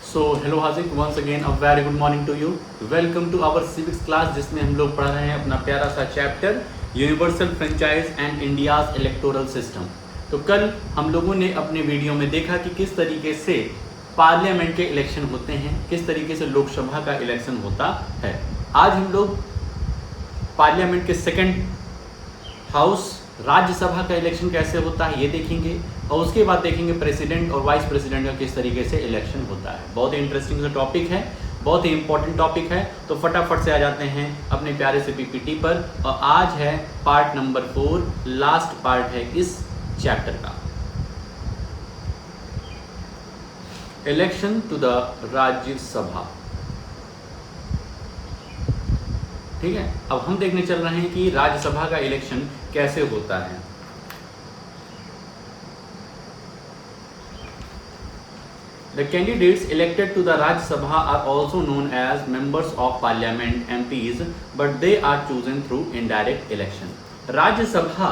So hello Hazik once again a very good morning to you. Welcome to our civics class जिसमें हम लोग पढ़ रहे हैं अपना प्यारा सा chapter universal franchise and India's electoral system. तो कल हम लोगों ने अपने वीडियो में देखा कि किस तरीके से पार्लियामेंट के इलेक्शन होते हैं, किस तरीके से लोकसभा का इलेक्शन होता है। आज हम लोग पार्लियामेंट के सेकेंड हाउस राज्यसभा का इलेक्शन कैसे होता है ये देखेंगे, और उसके बाद देखेंगे प्रेसिडेंट और वाइस प्रेसिडेंट का किस तरीके से इलेक्शन होता है। बहुत ही इंटरेस्टिंग सा टॉपिक है, बहुत ही इंपॉर्टेंट टॉपिक है। तो फटाफट से आ जाते हैं अपने प्यारे से पीपीटी पर, और आज है पार्ट नंबर 4, लास्ट पार्ट है इस चैप्टर का, इलेक्शन टू द राज्यसभा। ठीक है, अब हम देखने चल रहे हैं कि राज्यसभा का इलेक्शन कैसे होता है। The candidates elected to the Rajya Sabha are also known as members of Parliament (MPs), but they are chosen through indirect election. Rajya Sabha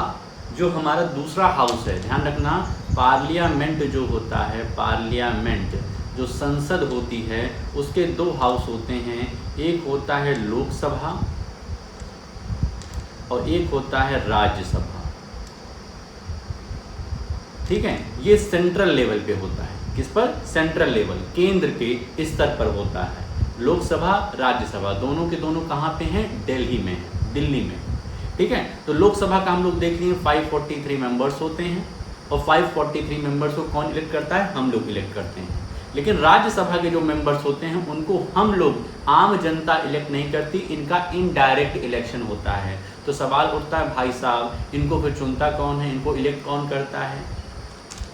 जो हमारा दूसरा हाउस है, ध्यान रखना, पार्लियामेंट जो होता है, पार्लियामेंट जो संसद होती है उसके दो हाउस होते हैं, एक होता है लोकसभा और एक होता है राज्यसभा। ठीक है, ये सेंट्रल लेवल पे होता है। किस पर? सेंट्रल लेवल, केंद्र के स्तर पर होता है। लोकसभा राज्यसभा दोनों के दोनों कहाँ पे हैं? दिल्ली में है, दिल्ली में। ठीक है, तो लोकसभा का हम लोग देख लिए 543 मेंबर्स होते हैं, और 543 मेंबर्स को कौन इलेक्ट करता है? हम लोग इलेक्ट करते हैं। लेकिन राज्यसभा के जो मेंबर्स होते हैं उनको हम लोग आम जनता इलेक्ट नहीं करती, इनका इनडायरेक्ट इलेक्शन होता है। तो सवाल उठता है, भाई साहब इनको फिर चुनता कौन है, इनको इलेक्ट कौन करता है?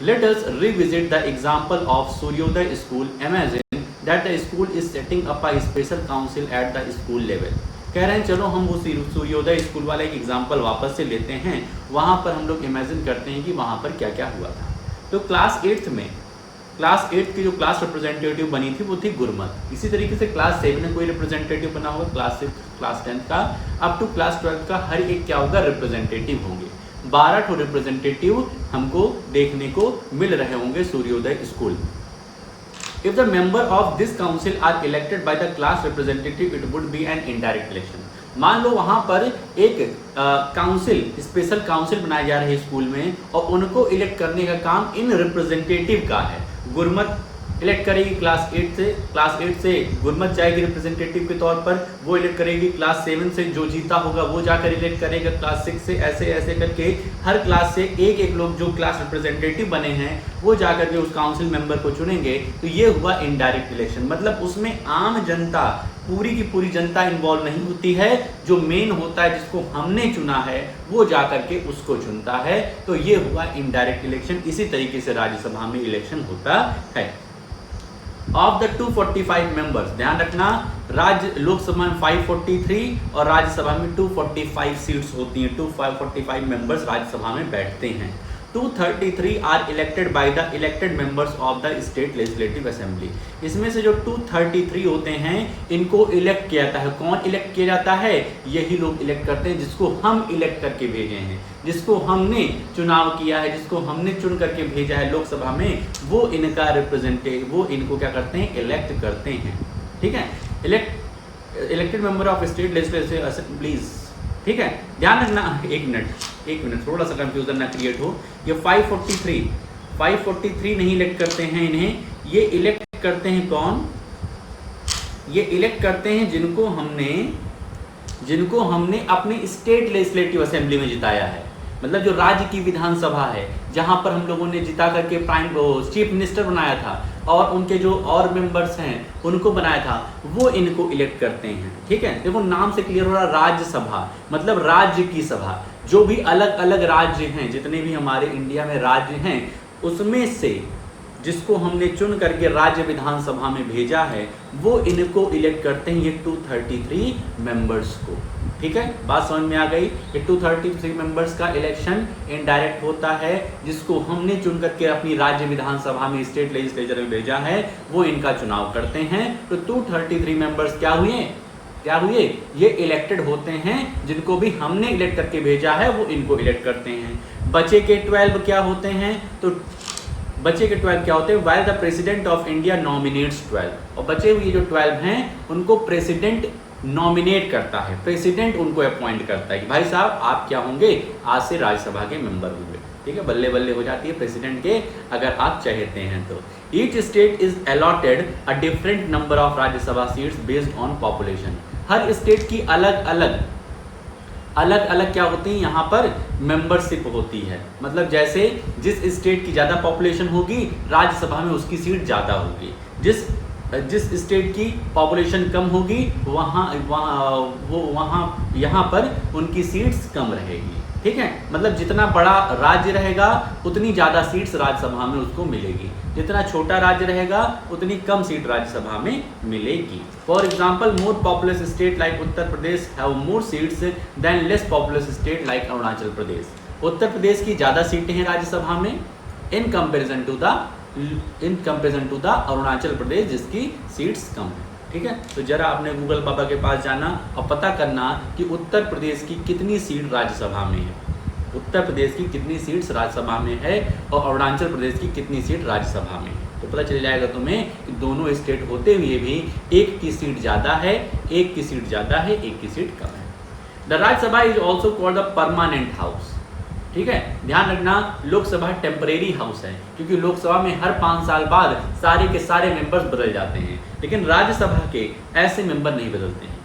Let us revisit the example of Suryoday School. Imagine that the school is setting up a special council at the school level. कह रहे हैं चलो हम वो सूर्योदय स्कूल वाला एक एग्जाम्पल वापस से लेते हैं। वहाँ पर हम लोग इमेजिन करते हैं कि वहाँ पर क्या क्या हुआ था। तो क्लास 8th में, क्लास 8 की जो क्लास रिप्रेजेंटेटिव बनी थी वो थी गुरमत। इसी तरीके से क्लास 7 में कोई रिप्रेजेंटेटिव बना होगा, क्लास 6, क्लास 10 का, अप टू क्लास 12 का हर एक क्या होगा? रिप्रेजेंटेटिव होंगे। 12 ठो रिप्रेजेंटेटिव हमको देखने को मिल रहे होंगे Suryoday school. If the member of this council are elected by the class representative it would be an indirect election. मान लो वहां पर एक काउंसिल, स्पेशल काउंसिल बनाया जा रही है स्कूल में, और उनको इलेक्ट करने का काम इन रिप्रेजेंटेटिव का है। गुरमत इलेक्ट करेगी क्लास 8 से, क्लास 8 से गुरमत जाएगी रिप्रेजेंटेटिव के तौर पर, वो इलेक्ट करेगी। क्लास 7 से जो जीता होगा वो जाकर इलेक्ट करेगा क्लास 6 से, ऐसे ऐसे करके हर क्लास से एक एक लोग जो क्लास रिप्रेजेंटेटिव बने हैं वो जाकर के उस काउंसिल मेंबर को चुनेंगे। तो ये हुआ इनडायरेक्ट इलेक्शन, मतलब उसमें आम जनता, पूरी की पूरी जनता इन्वॉल्व नहीं होती है। जो मेन होता है, जिसको हमने चुना है, वो जाकर के उसको चुनता है। तो ये हुआ इनडायरेक्ट इलेक्शन। इसी तरीके से राज्यसभा में इलेक्शन होता है। ऑफ द 245 मेंबर्स, ध्यान रखना, राज्य लोकसभा में 543 और राज्यसभा में 245 सीट्स होती हैं। 245 मेंबर्स राज्यसभा में बैठते हैं। 233 are elected by the elected members of the state legislative assembly. इसमें से जो 233 होते हैं इनको इलेक्ट किया जाता है। कौन इलेक्ट किया जाता है? यही लोग इलेक्ट करते हैं जिसको हम इलेक्ट करके भेजे हैं, जिसको हमने चुनाव किया है, जिसको हमने चुन करके भेजा है लोकसभा में, वो इनका रिप्रेजेंटेटिव, वो इनको क्या करते हैं? इलेक्ट करते हैं। ठीक है, elected member of state legislative assemblies. ठीक है, ध्यान रखना, एक मिनट थोड़ा सा कंफ्यूजन ना क्रिएट हो। ये 543 नहीं इलेक्ट करते हैं इन्हें, ये इलेक्ट करते हैं कौन? ये इलेक्ट करते हैं जिनको हमने अपनी स्टेट लेजिस्लेटिव असेंबली में जिताया है। मतलब जो राज्य की विधानसभा है, जहां पर हम लोगों ने जिता करके चीफ मिनिस्टर बनाया था, और उनके जो और मेंबर्स हैं उनको बनाया था, वो इनको इलेक्ट करते हैं। ठीक है, देखो नाम से क्लियर हो रहा, राज्यसभा मतलब राज्य की सभा। जो भी अलग अलग राज्य हैं, जितने भी हमारे इंडिया में राज्य हैं, उसमें से जिसको हमने चुन करके राज्य विधानसभा में भेजा है, वो इनको इलेक्ट करते हैं, ये 233 मेंबर्स को। ठीक है, बात समझ में आ गई। ये 233 मेंबर्स का इलेक्शन इनडायरेक्ट होता है, जिसको हमने चुन करके अपनी राज्य विधानसभा में, स्टेट लेजिस्लेचर में भेजा है, वो इनका चुनाव करते हैं। तो 233 मेंबर्स क्या हुए? ये इलेक्टेड होते हैं, जिनको भी हमने इलेक्ट करके भेजा है वो इनको इलेक्ट करते हैं। बचे के 12 क्या होते हैं? तो बचे के 12 क्या होते हैं? While the president of India nominates 12, और बचे हुए जो 12 हैं उनको प्रेसिडेंट नॉमिनेट करता है, प्रेसिडेंट उनको अपॉइंट करता है कि भाई साहब आप क्या होंगे, आज से राज्यसभा के मेंबर होंगे। ठीक है, बल्ले बल्ले हो जाती है प्रेसिडेंट के अगर आप चाहते हैं तो। Each state is allotted a different number of Rajya Sabha seats based on population. Her state की अलग अलग क्या होती है यहाँ पर मेंबरशिप होती है। मतलब जैसे जिस स्टेट की ज़्यादा पॉपुलेशन होगी राज्यसभा में उसकी सीट ज़्यादा होगी, जिस स्टेट की पॉपुलेशन कम होगी यहाँ पर उनकी सीट्स कम रहेगी। ठीक है, मतलब जितना बड़ा राज्य रहेगा उतनी ज़्यादा सीट्स राज्यसभा में उसको मिलेगी, जितना छोटा राज्य रहेगा उतनी कम सीट राज्यसभा में मिलेगी। For example, more populous state like Uttar Pradesh have more seats than less populous state like Arunachal Pradesh. Uttar Pradesh की ज़्यादा सीटें हैं राज्यसभा में in comparison to the Arunachal Pradesh जिसकी सीट्स कम है। ठीक है, तो जरा आपने गूगल बाबा के पास जाना और पता करना कि उत्तर प्रदेश की कितनी सीट राज्यसभा में है, उत्तर प्रदेश की कितनी सीट्स राज्यसभा में है और अरुणाचल प्रदेश की कितनी सीट राज्यसभा में है। तो पता चल जाएगा तुम्हें कि दोनों स्टेट होते हुए भी एक की सीट ज़्यादा है, एक की सीट ज़्यादा है, एक की सीट कम है। The Rajya Sabha is also called the permanent house. ठीक है, ध्यान रखना लोकसभा टेम्परेरी हाउस है क्योंकि लोकसभा में हर 5 साल बाद सारे के सारे मेंबर्स बदल जाते हैं, लेकिन राज्यसभा के ऐसे मेंबर नहीं बदलते हैं।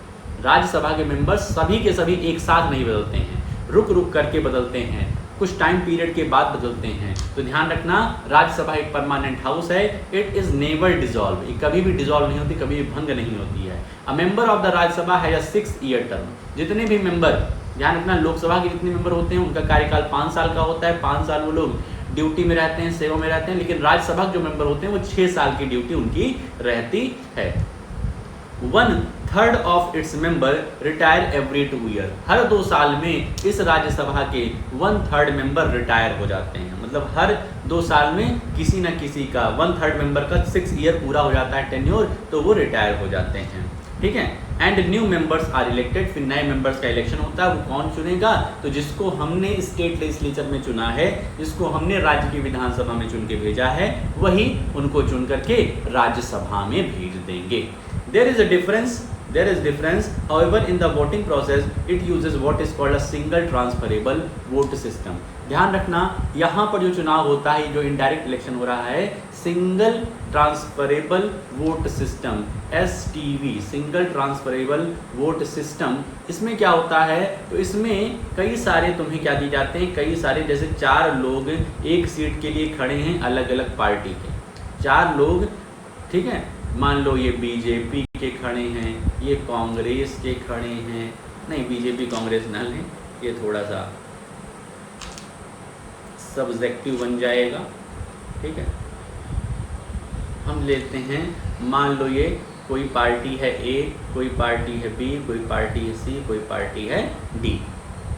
राज्यसभा के मेंबर्स सभी के सभी एक साथ नहीं बदलते हैं, रुक रुक करके बदलते हैं, कुछ टाइम पीरियड के बाद बदलते हैं। तो ध्यान रखना राज्यसभा एक परमानेंट हाउस है, इट इज नेवर डिसॉल्व, कभी भी डिसॉल्व नहीं होती, कभी भी भंग नहीं होती है। A member of the Rajya Sabha has a 6 year term. जितने भी मेंबर, ध्यान रखना लोकसभा के जितने मेंबर होते हैं उनका कार्यकाल 5 साल का होता है, 5 साल वो लोग ड्यूटी में रहते हैं, सेवा में रहते हैं, लेकिन राज्यसभा के जो मेंबर होते हैं वो 6 साल की ड्यूटी उनकी रहती है। 1/3 of its member retire every 2 year. हर 2 साल में इस राज्यसभा के 1/3 मेंबर रिटायर हो जाते हैं, मतलब हर 2 साल में किसी न किसी का 1/3 मेंबर का 6 ईयर पूरा हो जाता है टेन्योर, तो वो रिटायर हो जाते हैं। ठीक है, and new members are elected. फिर नए मेंबर्स का इलेक्शन होता है, वो कौन चुनेगा? तो जिसको हमने स्टेट लेजिस्लेचर में चुना है, जिसको हमने राज्य की विधानसभा में चुन के भेजा है, वही उनको चुन करके राज्यसभा में भेज देंगे। There is difference, however, in the voting process, it uses what is called a single transferable vote system. ध्यान रखना यहाँ पर जो चुनाव होता है, जो इनडायरेक्ट इलेक्शन हो रहा है, single transferable vote system STV, single transferable vote system. इसमें क्या होता है? तो इसमें कई सारे तुम्हें क्या दिए जाते हैं, कई सारे, जैसे 4 लोग एक सीट के लिए खड़े हैं अलग अलग पार्टी के, 4 लोग, ठीक है, मान लो ये बीजेपी के खड़े हैं, ये कांग्रेस के खड़े हैं, नहीं बीजेपी कांग्रेस न लें, ये थोड़ा सा सब्जेक्टिव बन जाएगा। ठीक है, हम लेते हैं, मान लो ये कोई पार्टी है A, कोई पार्टी है B, कोई पार्टी है C, कोई पार्टी है D।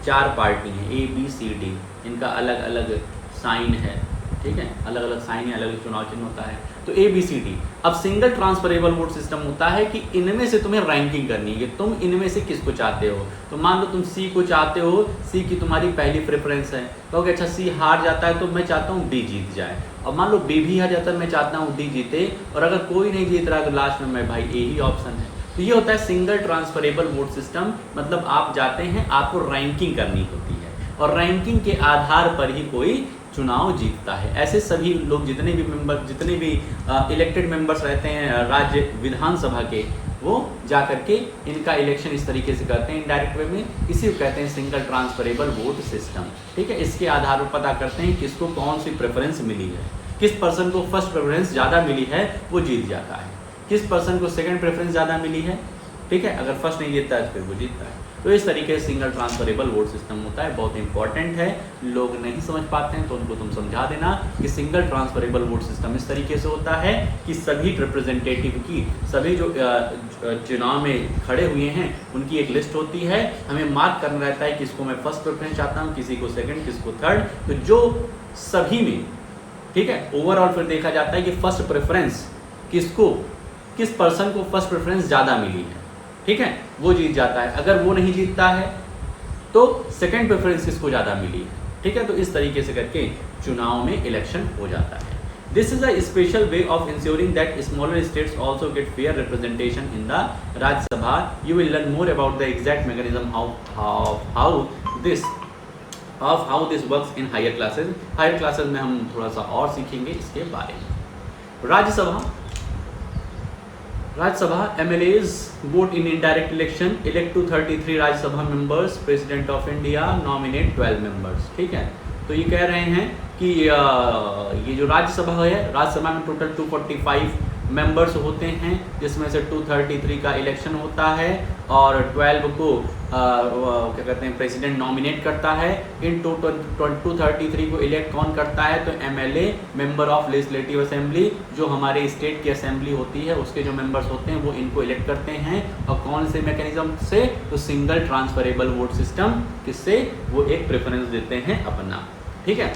4 पार्टी हैं A, B, C, D, इनका अलग अलग साइन है। ठीक है, अलग अलग साइन है, अलग अलग चुनाव चिन्ह होता है। तो ABCD। अब सिंगल ट्रांसफरेबल वोट सिस्टम होता है कि इनमें से तुम्हें रैंकिंग करनी है, तुम इनमें से किसको चाहते हो। तो मान लो तुम C को चाहते हो, C की तुम्हारी पहली प्रेफरेंस है, कहोगे अच्छा C हार जाता है तो मैं चाहता हूँ D जीत जाए। और मान लो B भी हार जाता है, मैं चाहता हूँ D जीते, और अगर कोई नहीं जीत रहा तो लास्ट में मैं भाई A ही ऑप्शन है। तो ये होता है सिंगल ट्रांसफरेबल वोट सिस्टम। मतलब आप जाते हैं, आपको रैंकिंग करनी होती है और रैंकिंग के आधार पर ही कोई चुनाव जीतता है। ऐसे सभी लोग जितने भी इलेक्टेड मेंबर्स रहते हैं राज्य विधानसभा के, वो जा करके इनका इलेक्शन इस तरीके से करते हैं इनडायरेक्ट वे में। इसी को कहते हैं सिंगल ट्रांसफरेबल वोट सिस्टम। ठीक है, इसके आधार पर पता करते हैं किसको कौन सी प्रेफरेंस मिली है, किस पर्सन को फर्स्ट प्रेफरेंस ज़्यादा मिली है वो जीत जाता है, किस पर्सन को सेकेंड प्रेफरेंस ज़्यादा मिली है। ठीक है, अगर फर्स्ट नहीं जीतता है तो फिर वो जीतता है। तो इस तरीके से सिंगल ट्रांसफरेबल वोट सिस्टम होता है, बहुत इंपॉर्टेंट है। लोग नहीं समझ पाते हैं तो उनको तुम समझा देना कि सिंगल ट्रांसफरेबल वोट सिस्टम इस तरीके से होता है कि सभी रिप्रेजेंटेटिव की, सभी जो चुनाव में खड़े हुए हैं उनकी एक लिस्ट होती है, हमें मार्क करना रहता है किसको मैं फर्स्ट प्रेफरेंस चाहता हूँ, किसी को सेकेंड, किसको थर्ड। तो जो सभी में, ठीक है, ओवरऑल फिर देखा जाता है कि फर्स्ट प्रेफरेंस किसको, किस पर्सन को फर्स्ट प्रेफरेंस ज़्यादा मिली है, ठीक है, वो जीत जाता है। अगर वो नहीं जीतता है तो सेकंड प्रेफरेंस किसको ज़्यादा मिली है। ठीक है, तो इस तरीके से करके चुनाव में इलेक्शन हो जाता है। This is a special way of ensuring that smaller states also get fair representation in the Rajya Sabha. You will learn more about the exact mechanism how this works in higher classes. Higher classes में हम थोड़ा सा और सीखेंगे इसके बारे में. Rajya Sabha MLAs vote in indirect election, elect to 33 Rajya Sabha members, President of India nominate 12 members. ठीक है, तो ये कह रहे हैं कि ये जो राज्यसभा है, राज्यसभा में टोटल 245 मेंबर्स होते हैं, जिसमें से 233 का इलेक्शन होता है और 12 को क्या कहते हैं प्रेसिडेंट नॉमिनेट करता है. इन टोटल 233 को इलेक्ट कौन करता है? तो MLA member of legislative assembly, जो हमारे स्टेट की असेंबली होती है उसके जो मेंबर्स होते हैं वो इनको इलेक्ट करते हैं. और कौन से मैकेनिज्म से? तो सिंगल ट्रांसफरेबल वोट सिस्टम. किससे? वो एक प्रेफरेंस देते हैं अपना. ठीक है.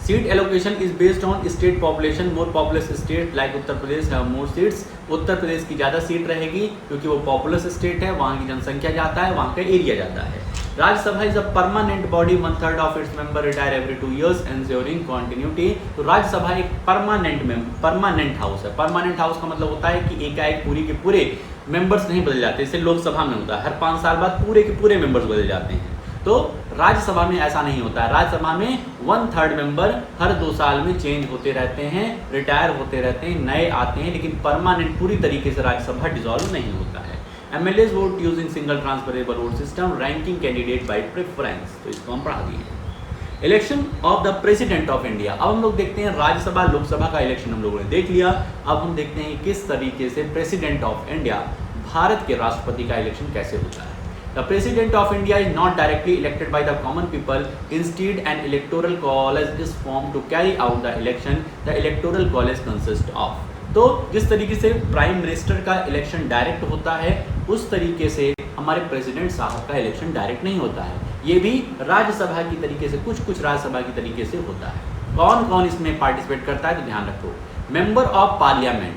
Seat allocation is based on state population. More populous state like Uttar Pradesh have more seats. Uttar Pradesh की ज़्यादा सीट रहेगी क्योंकि वो पॉपुलस स्टेट है, वहाँ की जनसंख्या ज़्यादा है, वहाँ का एरिया ज़्यादा है. Rajya Sabha is a permanent body, 1/3 of its member retire every 2 years ensuring continuity. तो राज्यसभा एक परमानेंट हाउस है. परमानेंट हाउस का मतलब होता है कि एकाएक पूरी के पूरे मेंबर्स नहीं बदल जाते. जैसे लोकसभा में होता है, हर 5 साल बाद पूरे के पूरे मेंबर्स बदल जाते हैं. तो राज्यसभा में ऐसा नहीं होता है. राज्यसभा में 1/3 मेंबर हर 2 साल में चेंज होते रहते हैं, रिटायर होते रहते हैं, नए आते हैं, लेकिन परमानेंट पूरी तरीके से राज्यसभा डिसॉल्व नहीं होता है. MLAs vote using single transferable vote system, ranking candidate bye preference. तो इसको हम पढ़ा दिए. Election of the president of India. अब हम लोग देखते हैं राज्यसभा लोकसभा का इलेक्शन हम लोगों ने देख लिया. अब हम देखते हैं किस तरीके से प्रेसिडेंट ऑफ इंडिया, भारत के राष्ट्रपति का इलेक्शन कैसे होता है. The President of India is not directly elected by the common people. Instead, an electoral college is formed to carry out the election. The electoral college consists of. तो जिस तरीके से प्राइम मिनिस्टर का election direct होता है, उस तरीके से हमारे प्रेसिडेंट साहब का इलेक्शन डायरेक्ट नहीं होता है. ये भी राज्यसभा की तरीके से, कुछ राज्यसभा की तरीके से होता है. कौन कौन इसमें पार्टिसिपेट करता है तो ध्यान रखो. मेंबर ऑफ पार्लियामेंट,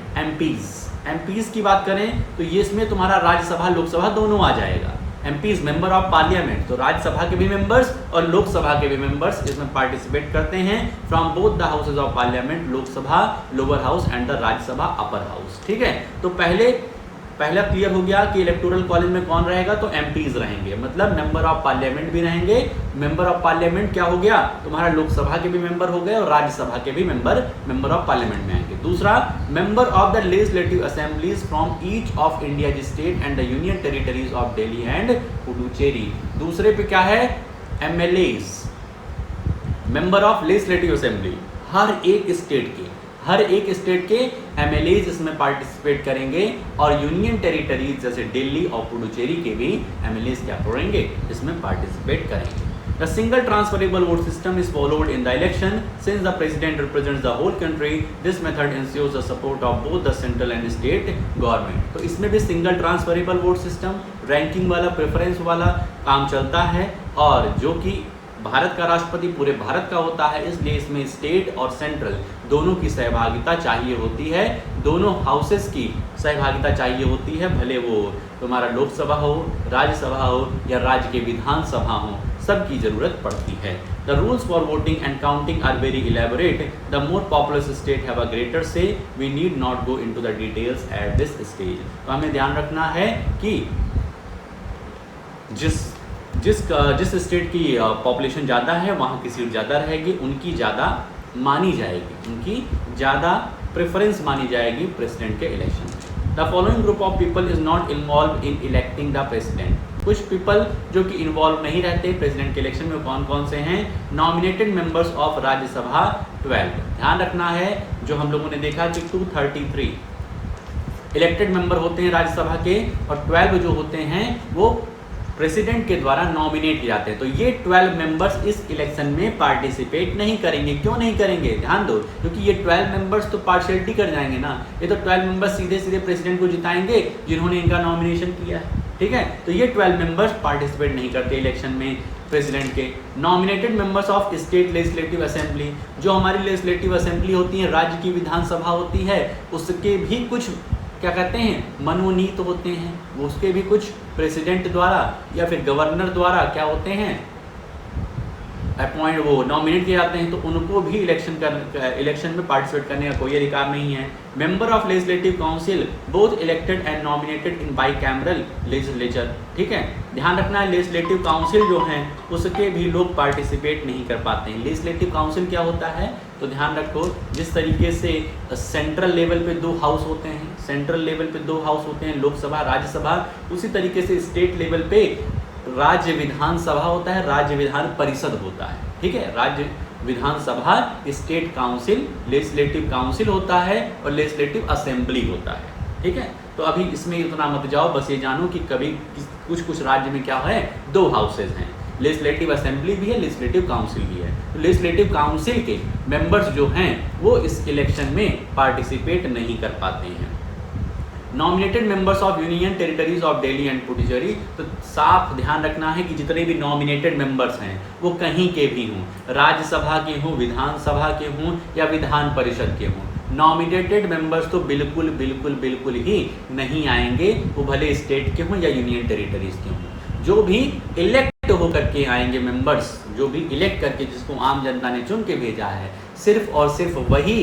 MPs की बात करें तो ये इसमें तुम्हारा राज्यसभा लोकसभा दोनों आ जाएगा. MPs मेंबर ऑफ पार्लियामेंट, तो राज्यसभा के भी मेंबर्स और लोकसभा के भी मेंबर्स इसमें पार्टिसिपेट करते हैं from both the houses of parliament, Lok Sabha lower house and the Rajya Sabha upper house. ठीक है, तो पहला क्लियर हो गया कि इलेक्टोरल कॉलेज में कौन रहेगा तो MPs रहेंगे, मतलब मेंबर ऑफ पार्लियामेंट भी रहेंगे. मेंबर ऑफ पार्लियामेंट क्या हो गया? तुम्हारा लोकसभा के भी मेंबर हो गए और राज्यसभा के भी मेंबर ऑफ पार्लियामेंट में आएंगे. दूसरा, member of the legislative assemblies from each of India state and the union territories of Delhi and Puducherry. दूसरे पे क्या है? MLAs, member of legislative assembly. हर एक स्टेट के MLAs इसमें पार्टिसिपेट करेंगे और यूनियन टेरिटरीज जैसे दिल्ली और पुडुचेरी के भी MLAs क्या करेंगे? इसमें पार्टिसिपेट करेंगे. The single transferable vote system is followed in the election. Since the president represents the whole country, this method ensures the support of both the central and state government. तो इसमें भी single transferable vote system, ranking वाला, preference वाला काम चलता है, और जो कि भारत का राष्ट्रपति पूरे भारत का होता है, इसलिए इसमें स्टेट और सेंट्रल दोनों की सहभागिता चाहिए होती है. दोनों हाउसेस की सहभागिता चाहिए होती है, भले वो तुम्हारा लोकसभा हो, राज्यसभा हो या राज्य के विधानसभा हो, सबकी जरूरत पड़ती है. The rules for voting and counting are very elaborate. The more populous state have a greater say. We need not go into the details at this stage. तो हमें ध्यान रखना है कि जिस स्टेट की पॉपुलेशन ज़्यादा है वहाँ की सीट ज़्यादा रहेगी, उनकी ज़्यादा मानी जाएगी, उनकी ज़्यादा प्रेफरेंस मानी जाएगी प्रेसिडेंट के इलेक्शन में. The following group of people is not involve in electing the president. कुछ पीपल जो कि इन्वॉल्व नहीं रहते प्रेसिडेंट के इलेक्शन में, कौन कौन से हैं? Nominated members of Rajya Sabha 12. ध्यान रखना है, जो हम लोगों ने देखा कि 233 इलेक्टेड मेंबर होते हैं राज्यसभा के और 12 जो होते हैं वो प्रेसिडेंट के द्वारा नॉमिनेट किए जाते हैं. तो ये 12 मेंबर्स इस इलेक्शन में पार्टिसिपेट नहीं करेंगे. क्यों नहीं करेंगे? ध्यान दो, क्योंकि ये 12 मेंबर्स तो पार्शियलिटी कर जाएंगे ना. ये तो 12 मेंबर्स सीधे सीधे प्रेसिडेंट को जिताएंगे जिन्होंने इनका नॉमिनेशन किया है. ठीक है, तो ये 12 मेंबर्स पार्टिसिपेट नहीं करते इलेक्शन में प्रेसिडेंट के. Nominated members of state legislative assembly, जो हमारी लेजिस्लेटिव असेंबली होती है, राज्य की विधानसभा होती है, उसके भी कुछ क्या कहते हैं मनोनीत होते हैं, उसके भी कुछ प्रेसिडेंट द्वारा या फिर गवर्नर द्वारा क्या होते हैं, अपॉइंट वो नॉमिनेट किए जाते हैं तो उनको भी इलेक्शन में पार्टिसिपेट करने का कोई अधिकार नहीं है। Member of legislative council both elected and nominated in by cameral legislature, ठीक है, ध्यान रखना है लेजिस्लेटिव काउंसिल जो हैं उसके भी लोग पार्टिसिपेट नहीं कर पाते हैं। लेजिस्लेटिव काउंसिल क्या होता है तो ध्यान रखो, जिस तरीके से सेंट्रल लेवल पे 2 हाउस होते हैं, सेंट्रल लेवल पे 2 हाउस होते हैं, लोकसभा राज्यसभा, उसी तरीके से स्टेट लेवल पे राज्य विधानसभा होता है, राज्य विधान परिषद होता है, ठीक है, राज्य विधानसभा स्टेट काउंसिल, लेजिस्लेटिव काउंसिल होता है और लेजिस्लेटिव असेंबली होता है, ठीक है। तो अभी इसमें इतना मत जाओ, बस ये जानो कि कभी कुछ राज्य में क्या है 2 हाउसेज हैं, लेजिस्लेटिव असेंबली भी है, लेजिस्लेटिव काउंसिल भी है। तो लेजिस्लेटिव काउंसिल के मेंबर्स जो हैं वो इस इलेक्शन में पार्टिसिपेट नहीं कर पाते हैं। Nominated members of union territories of Delhi and Puducherry, तो साफ ध्यान रखना है कि जितने भी नॉमिनेटेड मेंबर्स हैं वो कहीं के भी हों, राज्यसभा के हों, विधानसभा के हों या विधान परिषद के हों, नॉमिनेटेड मेंबर्स तो बिल्कुल बिल्कुल बिल्कुल ही नहीं आएंगे, वो भले स्टेट के हों या यूनियन टेरिटरीज के हों। जो भी इलेक्ट होकर के आएंगे मेंबर्स, जो भी इलेक्ट करके जिसको आम जनता ने चुन के भेजा है, सिर्फ और सिर्फ वही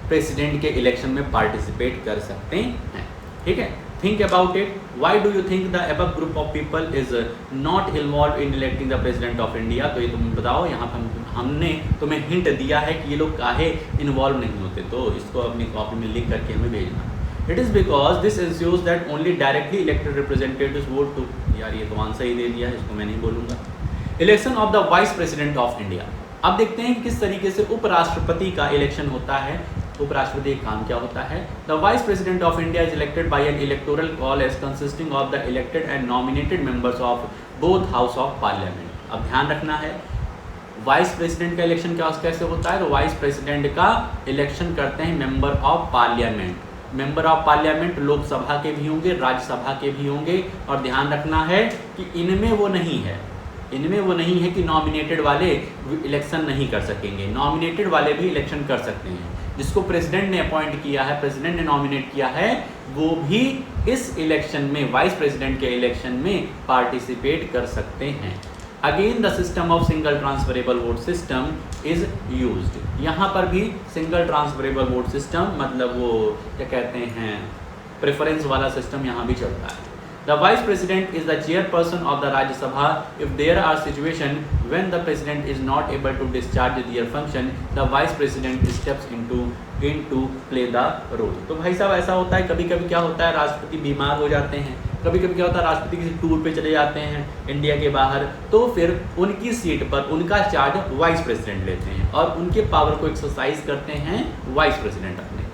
प्रेसिडेंट के इलेक्शन में पार्टिसिपेट कर सकते हैं, ठीक है। Think about it, why do you think the above group of people is not involve in electing the president of India. तो ये तुम बताओ, यहाँ पर हमने तुम्हें हिंट दिया है कि ये लोग काहे इन्वॉल्व नहीं होते, तो इसको अपनी कॉपी में लिख करके हमें भेजना। It is because this ensures that only directly elected representatives vote to, यार ये तो आंसर ही दे दिया है, इसको मैं नहीं बोलूँगा। Election of the vice president of India, अब देखते हैं कि किस तरीके से उपराष्ट्रपति का इलेक्शन होता है। उपराष्ट्रपति का काम क्या होता है। The vice president of India is elected by N electoral college consisting of the elected and nominated members of both house of parliament. अब ध्यान रखना है, वाइस प्रेसिडेंट का इलेक्शन कैसे होता है, तो वाइस प्रेसिडेंट का इलेक्शन करते हैं member of parliament. Member of parliament Lok Sabha के भी होंगे, राज्यसभा के भी होंगे, और ध्यान रखना है कि इनमें वो नहीं है कि नॉमिनेटेड वाले इलेक्शन नहीं कर सकेंगे, नॉमिनेटेड वाले भी इलेक्शन कर सकते हैं। जिसको प्रेसिडेंट ने अपॉइंट किया है, प्रेसिडेंट ने नॉमिनेट किया है, वो भी इस इलेक्शन में, वाइस प्रेसिडेंट के इलेक्शन में पार्टिसिपेट कर सकते हैं। Again the system of single transferable vote system is used. यहाँ पर भी सिंगल ट्रांसफरेबल वोट सिस्टम, मतलब वो क्या कहते हैं, प्रेफरेंस वाला सिस्टम यहाँ भी चलता है। The vice president is the chairperson of the Rajya Sabha. If there are situations when the president is not able to discharge their function, the vice president steps into play the role. तो भाई साहब ऐसा होता है, कभी कभी क्या होता है, राष्ट्रपति बीमार हो जाते हैं, कभी कभी क्या होता है, राष्ट्रपति किसी टूर पे चले जाते हैं इंडिया के बाहर, तो फिर उनकी सीट पर उनका चार्ज वाइस प्रेसिडेंट लेते हैं और उनके पावर को एक्सरसाइज करते हैं वाइस प्रेसिडेंट अपने।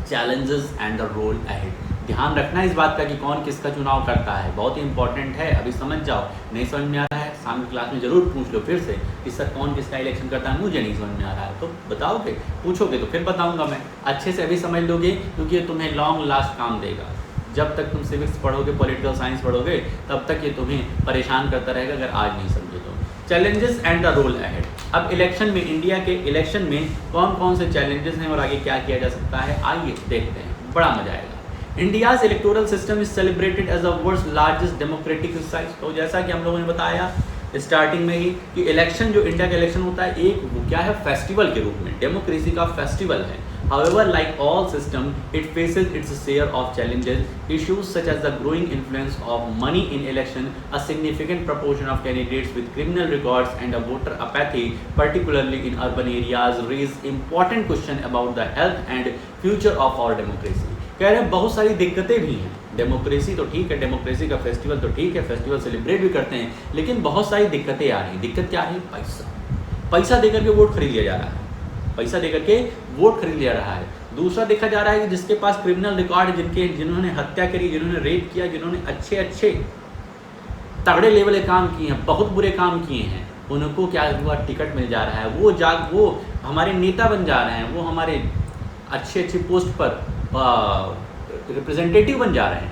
Challenges and the role ahead, ध्यान रखना इस बात का कि कौन किसका चुनाव करता है, बहुत ही इंपॉर्टेंट है। अभी समझ जाओ, नहीं समझ में आ रहा है शाम की क्लास में जरूर पूछ लो फिर से कि सर कौन किसका इलेक्शन करता है, मुझे नहीं समझ में आ रहा है, तो बताओगे, पूछोगे तो फिर बताऊंगा मैं। अच्छे से अभी समझ लोगे क्योंकि ये तुम्हें लॉन्ग लास्ट काम देगा। जब तक तुम सिविक्स पढ़ोगे, पॉलिटिकल साइंस पढ़ोगे, तब तक ये तुम्हें परेशान करता रहेगा अगर आज नहीं समझे तो। Challenges and the role ahead, अब इलेक्शन में, इंडिया के इलेक्शन में कौन कौन से चैलेंजेस हैं और आगे क्या किया जा सकता है, आइए देखते हैं, बड़ा मजा आएगा। India's electoral system is celebrated as the world's largest democratic exercise. तो जैसा कि हम लोगों ने बताया स्टार्टिंग में ही कि इलेक्शन, जो इंडिया का इलेक्शन होता है, एक वो क्या है, फेस्टिवल के रूप में, डेमोक्रेसी का फेस्टिवल है। However, like all system, it faces its share of challenges. Issues such as the growing influence of money in election, a significant proportion of candidates with criminal records, and a voter apathy, particularly in urban areas, raise important question about the health and future of our democracy. कह रहे हैं बहुत सारी दिक्कतें भी हैं। Democracy तो ठीक है, डेमोक्रेसी का फेस्टिवल तो ठीक है, फेस्टिवल सेलिब्रेट भी करते हैं, लेकिन बहुत सारी दिक्कतें आ रही हैं। दिक्कत क्या है, पैसा देकर के वोट खरीद लिया जा रहा है, पैसा देकर के वोट खरीद लिया रहा है। दूसरा देखा जा रहा है कि जिसके पास क्रिमिनल रिकॉर्ड, जिन्होंने हत्या करी, जिन्होंने रेप किया, जिन्होंने अच्छे तगड़े लेवल के काम किए हैं, बहुत बुरे काम किए हैं, उनको क्या हुआ, टिकट मिल जा रहा है, वो हमारे नेता बन जा रहे हैं, वो हमारे अच्छे पोस्ट पर रिप्रेजेंटेटिव बन जा रहे हैं।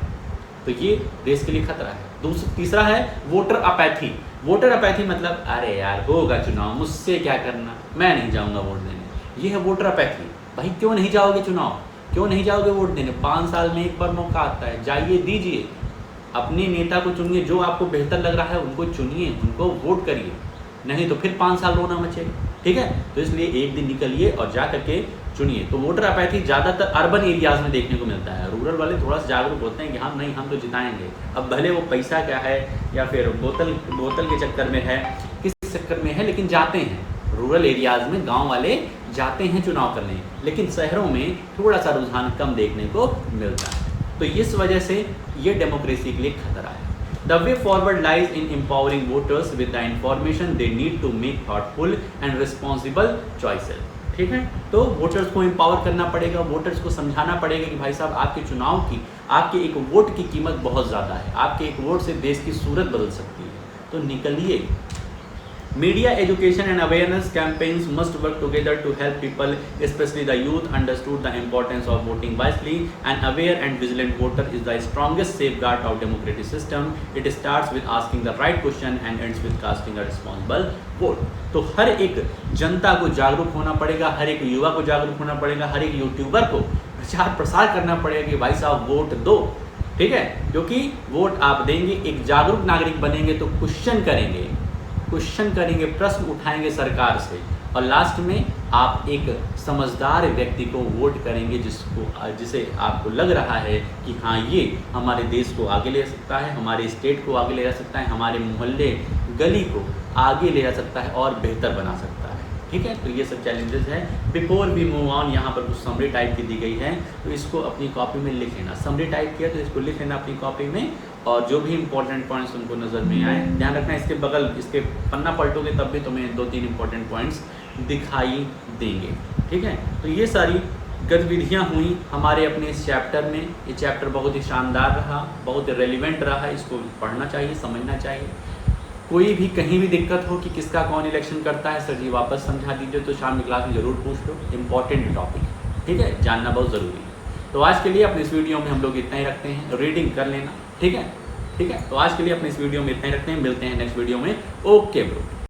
तो ये देश के लिए खतरा है। तीसरा है वोटर अपैथी। वोटर अपैथी मतलब अरे यार होगा चुनाव, मुझसे क्या करना, मैं नहीं जाऊंगा वोट देने, ये है वोटर अपैथी। भाई क्यों नहीं जाओगे चुनाव, क्यों नहीं जाओगे वोट देने, 5 साल में एक बार मौका आता है, जाइए दीजिए, अपने नेता को चुनिए, जो आपको बेहतर लग रहा है उनको चुनिए, उनको वोट करिए, नहीं तो फिर 5 साल रोना मचेगा। ठीक है, तो इसलिए एक दिन निकलिए और जा करके चुनिए। तो वोटर अपैथी ज़्यादातर अर्बन एरियाज़ में देखने को मिलता है। रूरल वाले थोड़ा सा जागरूक होते हैं कि हम नहीं, हम तो जिताएंगे। अब भले वो पैसा क्या है या फिर बोतल के चक्कर में है, किस चक्कर में है, लेकिन जाते हैं। रूरल एरियाज़ में गांव वाले जाते हैं चुनाव करने, लेकिन शहरों में थोड़ा सा रुझान कम देखने को मिलता है। तो इस वजह से ये डेमोक्रेसी के लिए खतरा है। The way forward lies in empowering voters with the information they need to make thoughtful and responsible choices। ठीक है, तो वोटर्स को एम्पावर करना पड़ेगा, वोटर्स को समझाना पड़ेगा कि भाई साहब आपके चुनाव की, आपके एक वोट की कीमत बहुत ज़्यादा है, आपके एक वोट से देश की सूरत बदल सकती है। तो निकलिए। Media education and awareness campaigns must work together to help people, especially the youth, understood the importance of voting wisely. An aware and vigilant voter is the strongest safeguard of democratic system. It starts with asking the right question and ends with casting a responsible vote. तो हर एक जनता को जागरूक होना पड़ेगा, हर एक युवा को जागरूक होना पड़ेगा, हर एक यूट्यूबर को प्रचार प्रसार करना पड़ेगा कि भाई साहब वोट दो। ठीक है, क्योंकि वोट आप देंगे, एक जागरूक नागरिक बनेंगे तो क्वेश्चन करेंगे, प्रश्न उठाएंगे सरकार से, और लास्ट में आप एक समझदार व्यक्ति को वोट करेंगे जिसे आपको लग रहा है कि हाँ ये हमारे देश को आगे ले सकता है, हमारे स्टेट को आगे ले जा सकता है, हमारे मोहल्ले गली को आगे ले जा सकता है और बेहतर बना सकता है। ठीक है, तो ये सब चैलेंजेस हैं। बिफोर वी मूव ऑन, यहाँ पर कुछ समरी टाइप की दी गई है, तो इसको अपनी कॉपी में लिख लेना। समरी टाइप किया तो इसको लिख लेना अपनी कॉपी में, और जो भी इंपॉर्टेंट पॉइंट्स तुमको नज़र में आए ध्यान रखना। इसके पन्ना पलटोगे तब भी तुम्हें 2-3 इंपॉर्टेंट पॉइंट्स दिखाई देंगे। ठीक है, तो ये सारी गतिविधियाँ हुई हमारे अपने इस चैप्टर में। ये चैप्टर बहुत ही शानदार रहा, बहुत रेलिवेंट रहा, इसको पढ़ना चाहिए, समझना चाहिए। कोई भी कहीं भी दिक्कत हो कि किसका कौन इलेक्शन करता है, सर जी वापस समझा दीजिए, तो शाम की क्लास में ज़रूर पूछ लो। इम्पॉर्टेंट टॉपिक, ठीक है, जानना बहुत ज़रूरी है। तो आज के लिए अपने इस वीडियो में हम लोग इतना ही रखते हैं, रीडिंग कर लेना। ठीक है, तो आज के लिए अपने इस वीडियो में इतना ही रखते हैं, मिलते हैं नेक्स्ट वीडियो में। Okay bro.